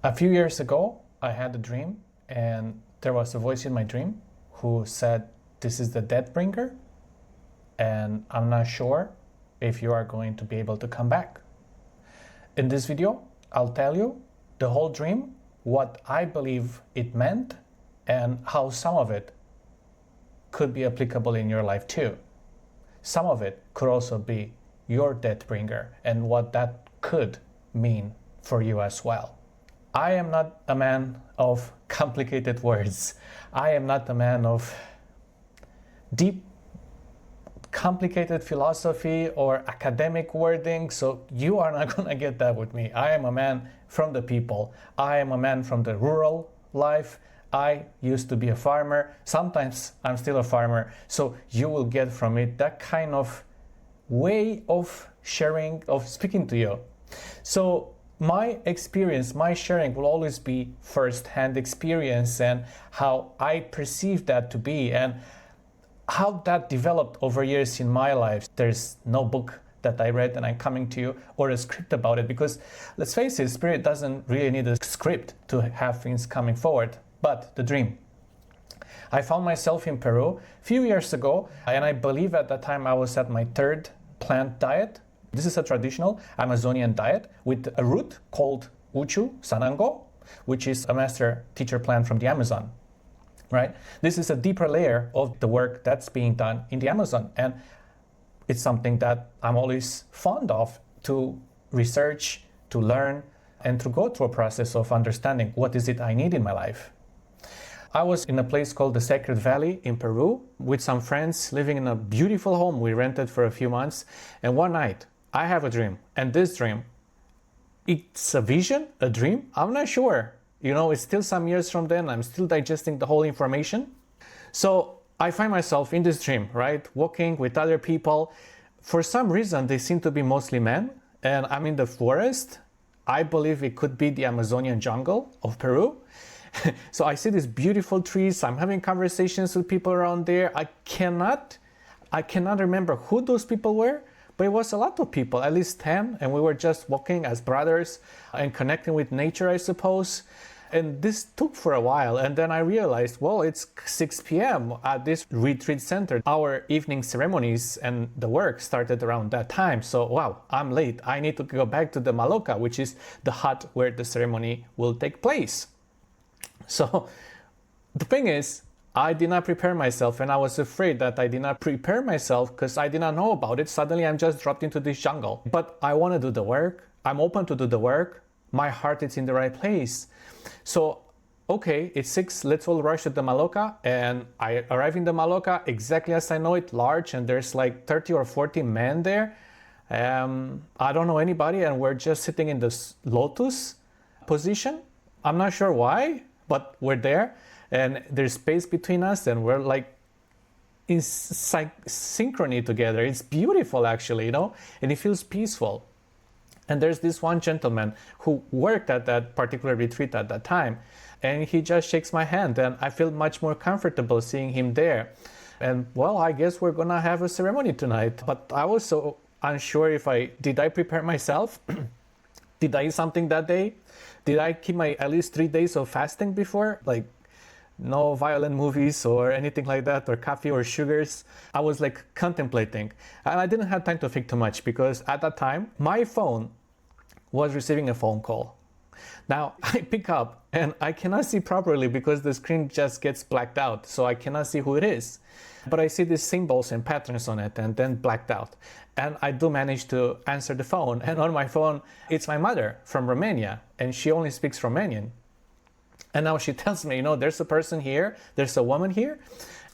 A few years ago, I had a dream, and there was a voice in my dream who said, "This is the death bringer, and I'm not sure if you are going to be able to come back." In this video, I'll tell you the whole dream, what I believe it meant, and how some of it could be applicable in your life too. Some of it could also be your death bringer and what that could mean for you as well. I am not a man of complicated words. I am not a man of deep, complicated philosophy or academic wording, so you are not gonna get that with me. I am a man from the people. I am a man from the rural life. I used to be a farmer. Sometimes I'm still a farmer, so you will get from it that kind of way of sharing, of speaking to you. So my experience, my sharing will always be first-hand experience and how I perceive that to be and how that developed over years in my life. There's no book that I read and I'm coming to you or a script about it, because let's face it, spirit doesn't really need a script to have things coming forward. But the dream. I found myself in Peru a few years ago, and I believe at that time I was at my third plant diet. This is a traditional Amazonian diet with a root called Sanango, which is a master teacher plant from the Amazon, right? This is a deeper layer of the work that's being done in the Amazon, and it's something that I'm always fond of to research, to learn, and to go through a process of understanding what is it I need in my life. I was in a place called the Sacred Valley in Peru with some friends living in a beautiful home we rented for a few months, and one night I have a dream, and this dream, it's a vision, a dream, I'm not sure. You know, it's still some years from then, I'm still digesting the whole information. So I find myself in this dream, right, walking with other people. For some reason, they seem to be mostly men, and I'm in the forest. I believe it could be the Amazonian jungle of Peru. So I see these beautiful trees, I'm having conversations with people around there. I cannot remember who those people were, but it was a lot of people, at least 10, and we were just walking as brothers and connecting with nature, I suppose. And this took for a while, and then I realized, well, it's 6 p.m. at this retreat center. Our evening ceremonies and the work started around that time, so wow, I'm late. I need to go back to the maloca, which is the hut where the ceremony will take place. So the thing is, I did not prepare myself, and I was afraid that I did not prepare myself because I did not know about it. Suddenly I'm just dropped into this jungle. But I want to do the work. I'm open to do the work. My heart is in the right place. So, okay, it's 6, let's all rush to the maloca. And I arrive in the maloca exactly as I know it, large, and there's like 30 or 40 men there. I don't know anybody, and we're just sitting in this lotus position. I'm not sure why, but we're there, and there's space between us, and we're like in synchrony together. It's beautiful, actually, you know, and it feels peaceful. And there's this one gentleman who worked at that particular retreat at that time, and he just shakes my hand, and I feel much more comfortable seeing him there. And well, I guess we're gonna have a ceremony tonight. But I was so unsure if did I prepare myself? Did I eat something that day? Did I keep my at least 3 days of fasting before? Like no violent movies or anything like that, or coffee or sugars. I was like contemplating, and I didn't have time to think too much because at that time my phone was receiving a phone call. Now I pick up and I cannot see properly because the screen just gets blacked out, so I cannot see who it is. But I see these symbols and patterns on it and then blacked out. And I do manage to answer the phone, and on my phone it's my mother from Romania, and she only speaks Romanian. And now she tells me, you know, there's a person here, there's a woman here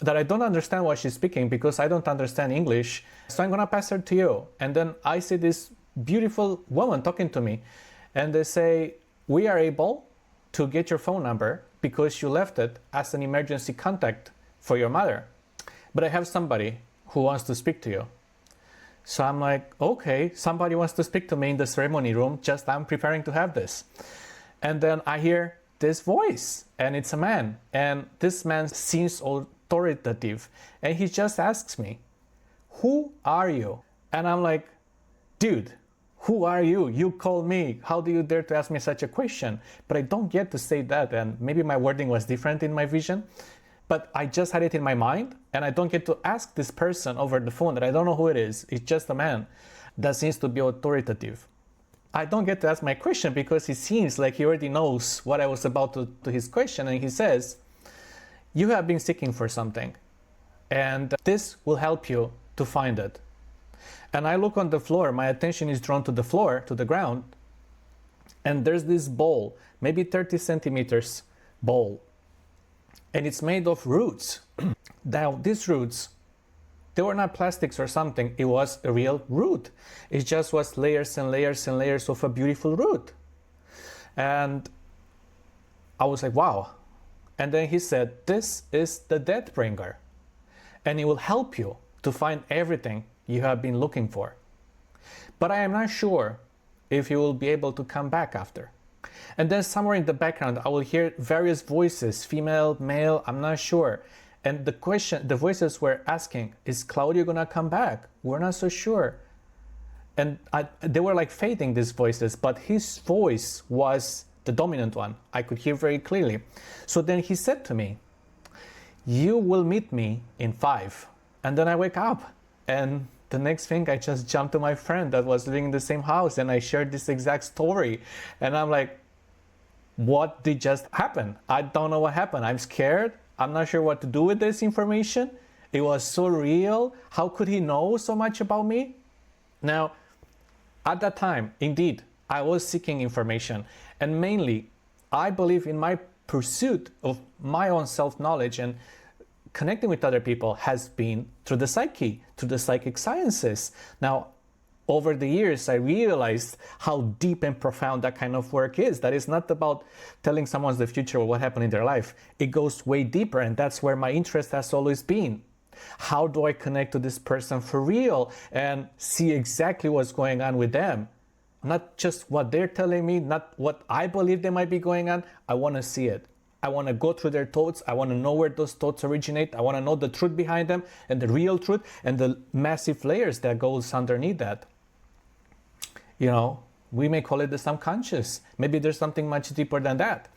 that I don't understand what she's speaking because I don't understand English, so I'm gonna pass her to you. And then I see this beautiful woman talking to me, and they say, we are able to get your phone number because you left it as an emergency contact for your mother, but I have somebody who wants to speak to you. So I'm like, okay, somebody wants to speak to me in the ceremony room, just I'm preparing to have this. And then I hear this voice, and it's a man, and this man seems authoritative, and he just asks me, who are you? And I'm like, dude, Who are you? You call me. How do you dare to ask me such a question? But I don't get to say that, and maybe my wording was different in my vision, but I just had it in my mind, and I don't get to ask this person over the phone that I don't know who it is. It's just a man that seems to be authoritative. I don't get to ask my question because he seems like he already knows what I was about to his question, and he says, you have been seeking for something, and this will help you to find it. And I look on the floor, my attention is drawn to the floor, to the ground, and there's this bowl, maybe 30 centimeters bowl, and it's made of roots. Now, these roots, they were not plastics or something, it was a real root. It just was layers and layers and layers of a beautiful root. And I was like, wow. And then he said, this is the death bringer, and it will help you to find everything you have been looking for. But I am not sure if you will be able to come back after. And then somewhere in the background, I will hear various voices, female, male, I'm not sure. And the voices were asking, is Claudiu gonna come back? We're not so sure. And they were like fading, these voices, but his voice was the dominant one. I could hear very clearly. So then he said to me, you will meet me in 5. And then I wake up, and the next thing, I just jumped to my friend that was living in the same house, and I shared this exact story. And I'm like, what did just happen? I don't know what happened. I'm scared. I'm not sure what to do with this information. It was so real. How could he know so much about me? Now, at that time, indeed, I was seeking information. And mainly, I believe in my pursuit of my own self-knowledge and connecting with other people has been through the psyche, through the psychic sciences. Now, over the years, I realized how deep and profound that kind of work is. That is not about telling someone the future or what happened in their life. It goes way deeper, and that's where my interest has always been. How do I connect to this person for real and see exactly what's going on with them? Not just what they're telling me, not what I believe they might be going on. I want to see it. I want to go through their thoughts. I want to know where those thoughts originate. I want to know the truth behind them and the real truth and the massive layers that goes underneath that. You know, we may call it the subconscious. Maybe there's something much deeper than that.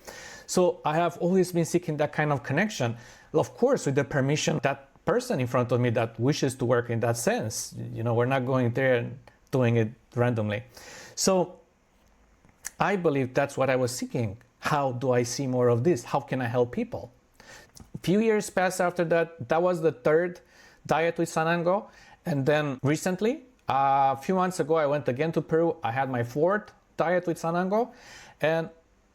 So I have always been seeking that kind of connection. Of course, with the permission of that person in front of me that wishes to work in that sense. You know, we're not going there and doing it randomly. So I believe that's what I was seeking. How do I see more of this? How can I help people? A few years passed after that. That was the 3rd diet with Sanango. And then recently, a few months ago, I went again to Peru. I had my 4th diet with Sanango. And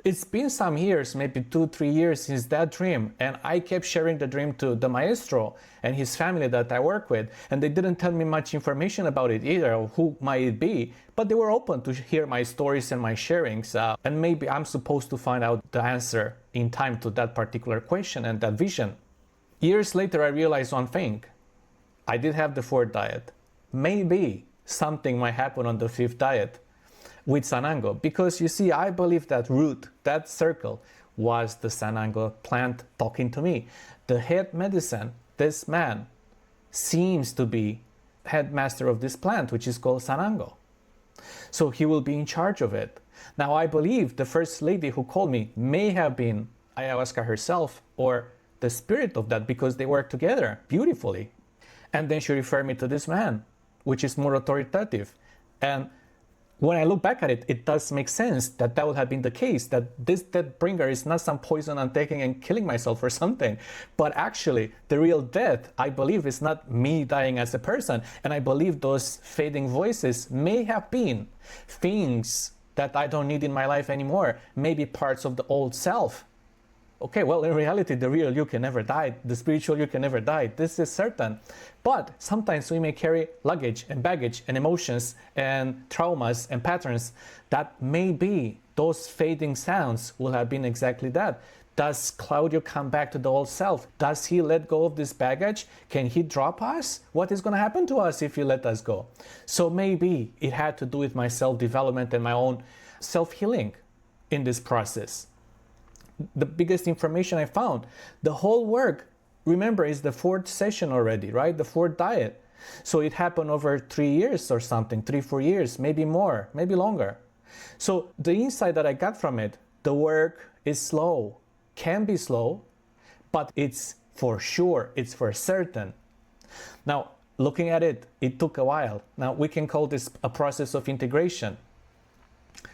it's been some years, maybe 2-3 years since that dream. And I kept sharing the dream to the maestro and his family that I work with. And they didn't tell me much information about it either, or who might it be. But they were open to hear my stories and my sharings. And maybe I'm supposed to find out the answer in time to that particular question and that vision. Years later, I realized one thing. I did have the 4th diet. Maybe something might happen on the 5th diet with Sanango, because you see, I believe that root, that circle, was the Sanango plant talking to me. The head medicine, this man, seems to be headmaster of this plant, which is called Sanango. So he will be in charge of it. Now, I believe the first lady who called me may have been ayahuasca herself or the spirit of that, because they work together beautifully. And then she referred me to this man, which is more authoritative. And when I look back at it, it does make sense that that would have been the case, that this death bringer is not some poison I'm taking and killing myself or something. But actually, the real death, I believe, is not me dying as a person. And I believe those fading voices may have been things that I don't need in my life anymore, maybe parts of the old self. Okay, well, in reality, the real you can never die. The spiritual you can never die. This is certain. But sometimes we may carry luggage and baggage and emotions and traumas and patterns that maybe those fading sounds will have been exactly that. Does Claudiu come back to the old self? Does he let go of this baggage? Can he drop us? What is going to happen to us if he let us go? So maybe it had to do with my self-development and my own self-healing in this process. The biggest information I found, the whole work, remember, is the 4th session already, right? The 4th diet. So it happened over 3 years or something, 3, 4 years, maybe more, maybe longer. So the insight that I got from it, the work is slow, can be slow, but it's for sure, it's for certain. Now, looking at it, it took a while. Now we can call this a process of integration.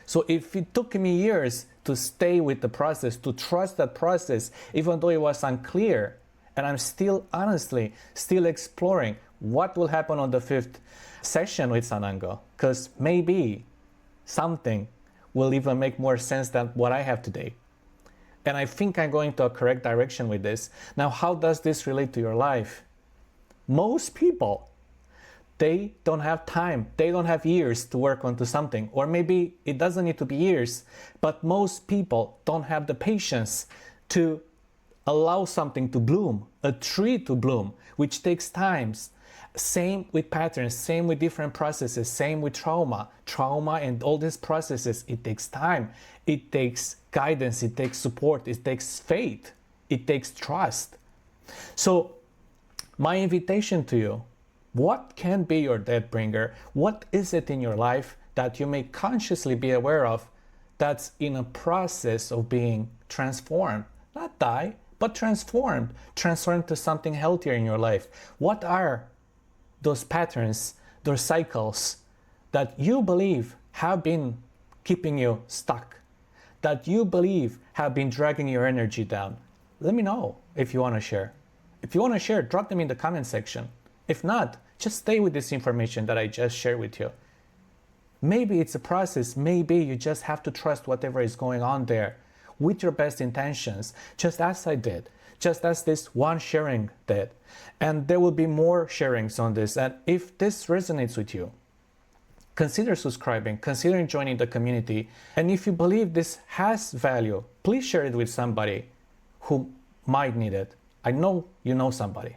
So if it took me years to stay with the process, to trust that process, even though it was unclear, and I'm still honestly still exploring what will happen on the 5th session with Sanango, because maybe something will even make more sense than what I have today. And I think I'm going to a correct direction with this. Now, how does this relate to your life? Most people, they don't have time, they don't have years to work onto something, or maybe it doesn't need to be years, but most people don't have the patience to allow something to bloom, a tree to bloom, which takes time. Same with patterns, same with different processes, same with trauma. Trauma and all these processes, it takes time, it takes guidance, it takes support, it takes faith, it takes trust. So my invitation to you, what can be your death bringer? What is it in your life that you may consciously be aware of that's in a process of being transformed? Not die, but transformed to something healthier in your life. What are those patterns, those cycles that you believe have been keeping you stuck, that you believe have been dragging your energy down? Let me know if you want to share. If you want to share, drop them in the comment section. If not, just stay with this information that I just shared with you. Maybe it's a process, maybe you just have to trust whatever is going on there with your best intentions, just as I did, just as this one sharing did. And there will be more sharings on this. And if this resonates with you, consider subscribing, consider joining the community. And if you believe this has value, please share it with somebody who might need it. I know you know somebody.